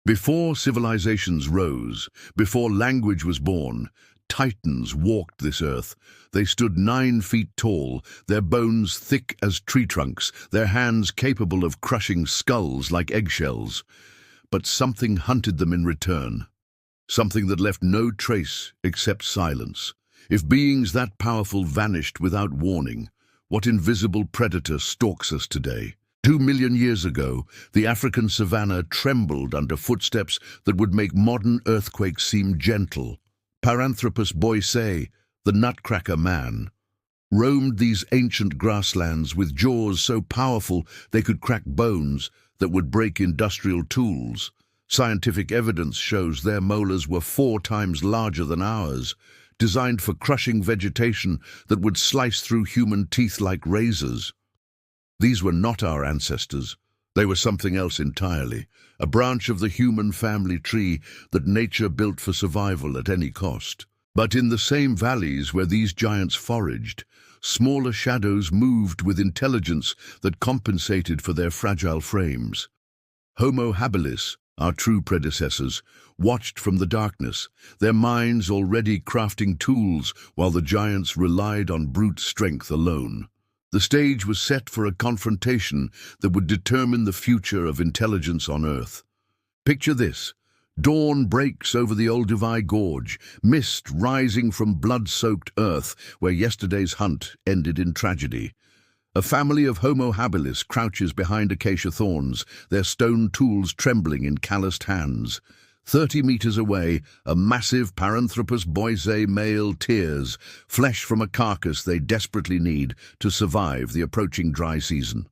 Before civilizations rose, before language was born, titans walked this earth. They stood 9 feet tall, their bones thick as tree trunks, their hands capable of crushing skulls like eggshells. But something hunted them in return, something that left no trace except silence. If beings that powerful vanished without warning, what invisible predator stalks us today? 2 million years ago, the African savanna trembled under footsteps that would make modern earthquakes seem gentle. Paranthropus boisei, the nutcracker man, roamed these ancient grasslands with jaws so powerful they could crack bones that would break industrial tools. Scientific evidence shows their molars were 4 times larger than ours, designed for crushing vegetation that would slice through human teeth like razors. These were not our ancestors. They were something else entirely, a branch of the human family tree that nature built for survival at any cost. But in the same valleys where these giants foraged, smaller shadows moved with intelligence that compensated for their fragile frames. Homo habilis, our true predecessors, watched from the darkness, their minds already crafting tools while the giants relied on brute strength alone. The stage was set for a confrontation that would determine the future of intelligence on Earth. Picture this. Dawn breaks over the Olduvai Gorge, mist rising from blood-soaked earth where yesterday's hunt ended in tragedy. A family of Homo habilis crouches behind acacia thorns, their stone tools trembling in calloused hands. 30 meters away, a massive Paranthropus boisei male tears, flesh from a carcass they desperately need to survive the approaching dry season.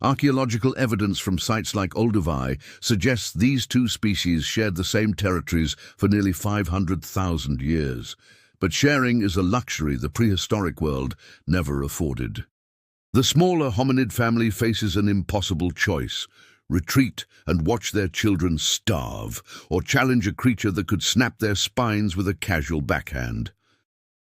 Archaeological evidence from sites like Olduvai suggests these 2 species shared the same territories for nearly 500,000 years. But sharing is a luxury the prehistoric world never afforded. The smaller hominid family faces an impossible choice: retreat and watch their children starve, or challenge a creature that could snap their spines with a casual backhand.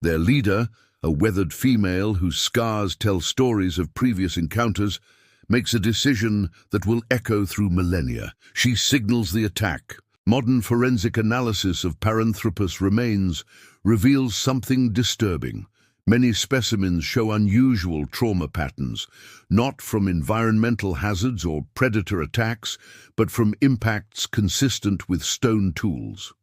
Their leader, a weathered female whose scars tell stories of previous encounters, makes a decision that will echo through millennia. She signals the attack. Modern forensic analysis of Paranthropus remains reveals something disturbing. Many specimens show unusual trauma patterns, not from environmental hazards or predator attacks, but from impacts consistent with stone tools.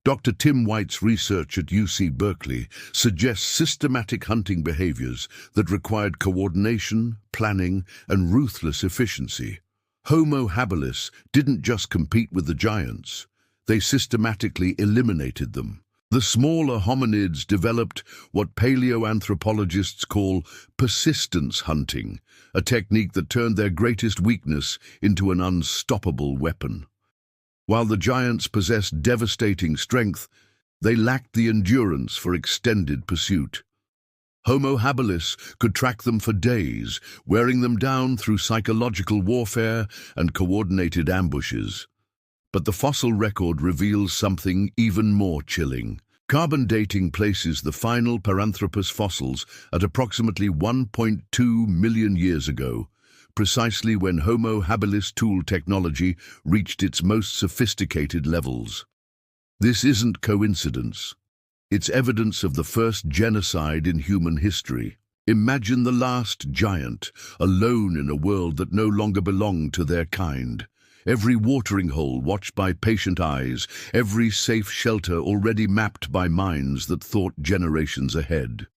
Dr. Tim White's research at UC Berkeley suggests systematic hunting behaviors that required coordination, planning, and ruthless efficiency. Homo habilis didn't just compete with the giants, they systematically eliminated them. The smaller hominids developed what paleoanthropologists call persistence hunting, a technique that turned their greatest weakness into an unstoppable weapon. While the giants possessed devastating strength, they lacked the endurance for extended pursuit. Homo habilis could track them for days, wearing them down through psychological warfare and coordinated ambushes. But the fossil record reveals something even more chilling. Carbon dating places the final Paranthropus fossils at approximately 1.2 million years ago, precisely when Homo habilis tool technology reached its most sophisticated levels. This isn't coincidence. It's evidence of the first genocide in human history. Imagine the last giant, alone in a world that no longer belonged to their kind. Every watering hole watched by patient eyes, every safe shelter already mapped by minds that thought generations ahead.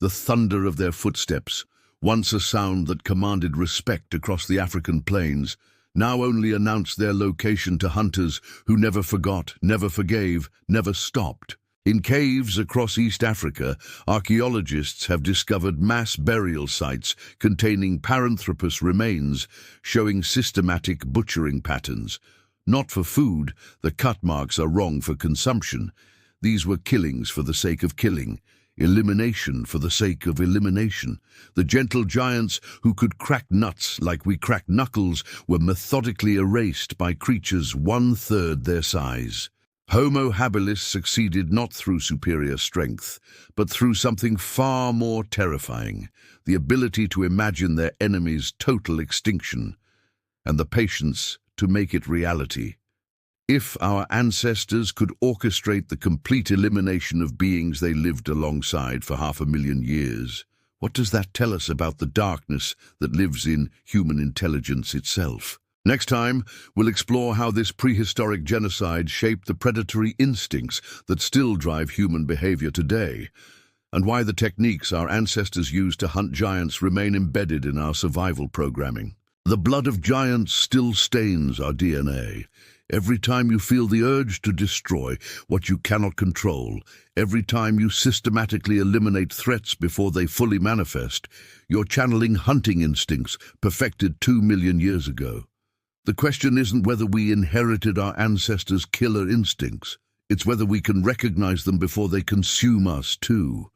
The thunder of their footsteps, once a sound that commanded respect across the African plains, now only announced their location to hunters who never forgot, never forgave, never stopped. In caves across East Africa, archaeologists have discovered mass burial sites containing Paranthropus remains, showing systematic butchering patterns. Not for food, the cut marks are wrong for consumption. These were killings for the sake of killing, elimination for the sake of elimination. The gentle giants who could crack nuts like we crack knuckles were methodically erased by creatures 1/3 their size. Homo habilis succeeded not through superior strength, but through something far more terrifying: the ability to imagine their enemy's total extinction, and the patience to make it reality. If our ancestors could orchestrate the complete elimination of beings they lived alongside for 500,000 years, what does that tell us about the darkness that lives in human intelligence itself? Next time, we'll explore how this prehistoric genocide shaped the predatory instincts that still drive human behavior today, and why the techniques our ancestors used to hunt giants remain embedded in our survival programming. The blood of giants still stains our DNA. Every time you feel the urge to destroy what you cannot control, every time you systematically eliminate threats before they fully manifest, you're channeling hunting instincts perfected 2 million years ago. The question isn't whether we inherited our ancestors' killer instincts. It's whether we can recognize them before they consume us too.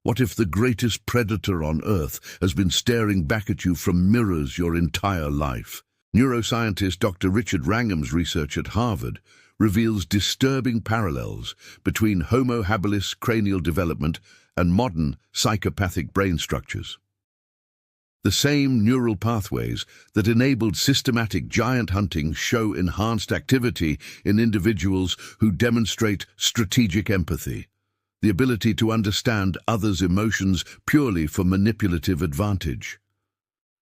What if the greatest predator on Earth has been staring back at you from mirrors your entire life? Neuroscientist Dr. Richard Wrangham's research at Harvard reveals disturbing parallels between Homo habilis cranial development and modern psychopathic brain structures. The same neural pathways that enabled systematic giant hunting show enhanced activity in individuals who demonstrate strategic empathy, the ability to understand others' emotions purely for manipulative advantage.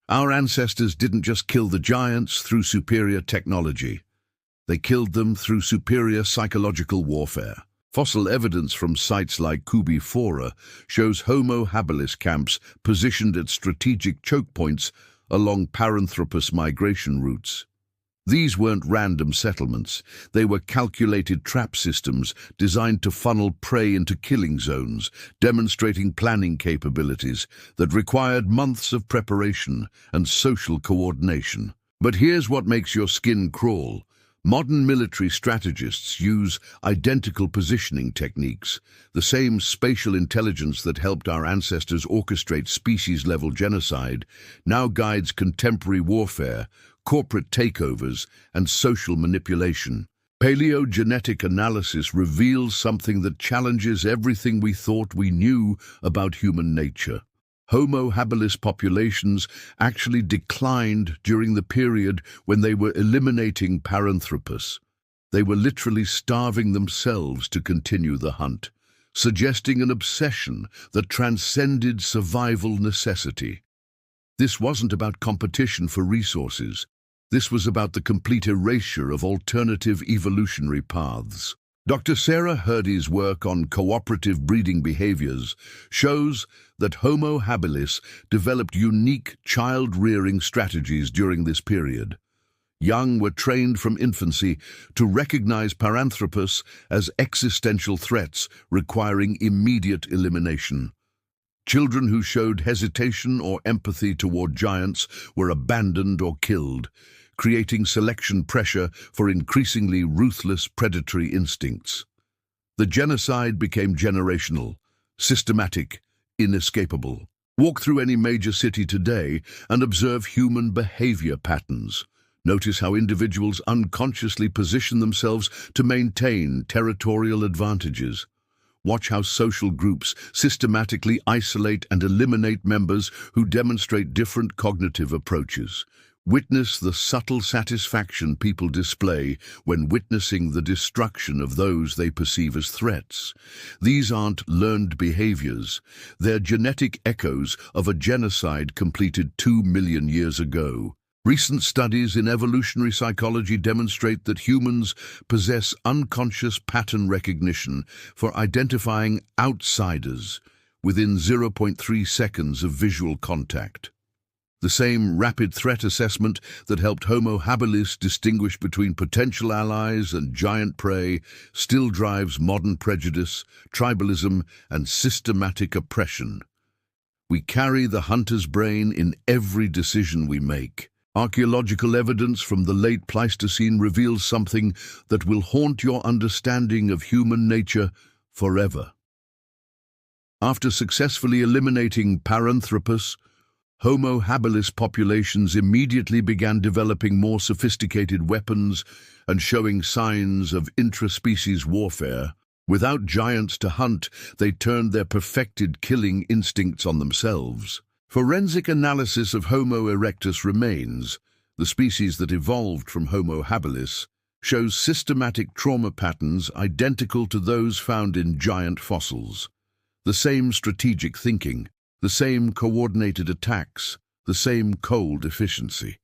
Our ancestors didn't just kill the giants through superior technology. They killed them through superior psychological warfare. Fossil evidence from sites like Kubi Fora shows Homo habilis camps positioned at strategic choke points along Paranthropus migration routes. These weren't random settlements. They were calculated trap systems designed to funnel prey into killing zones, demonstrating planning capabilities that required months of preparation and social coordination. But here's what makes your skin crawl. Modern military strategists use identical positioning techniques, the same spatial intelligence that helped our ancestors orchestrate species-level genocide, now guides contemporary warfare, corporate takeovers, and social manipulation. Paleogenetic analysis reveals something that challenges everything we thought we knew about human nature. Homo habilis populations actually declined during the period when they were eliminating Paranthropus. They were literally starving themselves to continue the hunt, suggesting an obsession that transcended survival necessity. This wasn't about competition for resources. This was about the complete erasure of alternative evolutionary paths. Dr. Sarah Hurdy's work on cooperative breeding behaviors shows that Homo habilis developed unique child-rearing strategies during this period. Young were trained from infancy to recognize Paranthropus as existential threats requiring immediate elimination. Children who showed hesitation or empathy toward giants were abandoned or killed, creating selection pressure for increasingly ruthless predatory instincts. The genocide became generational, systematic, inescapable. Walk through any major city today and observe human behavior patterns. Notice how individuals unconsciously position themselves to maintain territorial advantages. Watch how social groups systematically isolate and eliminate members who demonstrate different cognitive approaches. Witness the subtle satisfaction people display when witnessing the destruction of those they perceive as threats. These aren't learned behaviors. They're genetic echoes of a genocide completed 2 million years ago. Recent studies in evolutionary psychology demonstrate that humans possess unconscious pattern recognition for identifying outsiders within 0.3 seconds of visual contact. The same rapid threat assessment that helped Homo habilis distinguish between potential allies and giant prey still drives modern prejudice, tribalism, and systematic oppression. We carry the hunter's brain in every decision we make. Archaeological evidence from the late Pleistocene reveals something that will haunt your understanding of human nature forever. After successfully eliminating Paranthropus, Homo habilis populations immediately began developing more sophisticated weapons and showing signs of intraspecies warfare. Without giants to hunt, they turned their perfected killing instincts on themselves. Forensic analysis of Homo erectus remains, the species that evolved from Homo habilis, shows systematic trauma patterns identical to those found in giant fossils. The same strategic thinking, the same coordinated attacks, the same cold efficiency.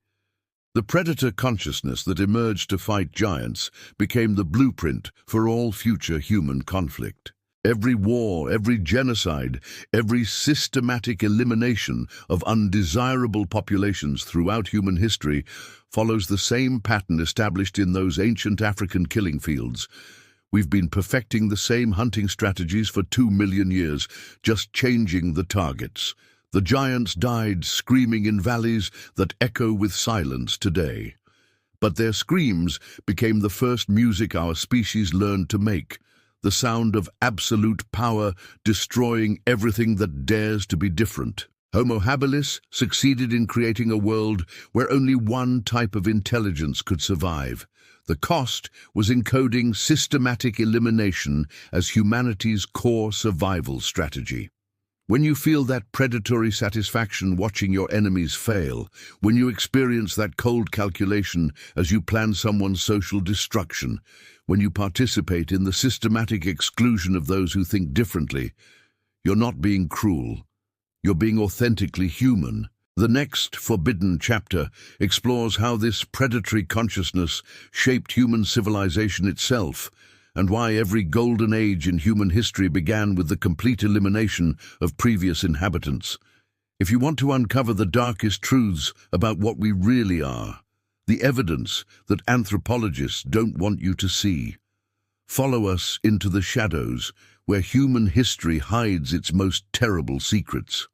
The predator consciousness that emerged to fight giants became the blueprint for all future human conflict. Every war, every genocide, every systematic elimination of undesirable populations throughout human history follows the same pattern established in those ancient African killing fields. We've been perfecting the same hunting strategies for 2 million years, just changing the targets. The giants died screaming in valleys that echo with silence today. But their screams became the first music our species learned to make, the sound of absolute power destroying everything that dares to be different. Homo habilis succeeded in creating a world where only one type of intelligence could survive. The cost was encoding systematic elimination as humanity's core survival strategy. When you feel that predatory satisfaction watching your enemies fail, when you experience that cold calculation as you plan someone's social destruction, when you participate in the systematic exclusion of those who think differently, you're not being cruel. You're being authentically human. The next forbidden chapter explores how this predatory consciousness shaped human civilization itself, and why every golden age in human history began with the complete elimination of previous inhabitants. If you want to uncover the darkest truths about what we really are, the evidence that anthropologists don't want you to see, follow us into the shadows where human history hides its most terrible secrets.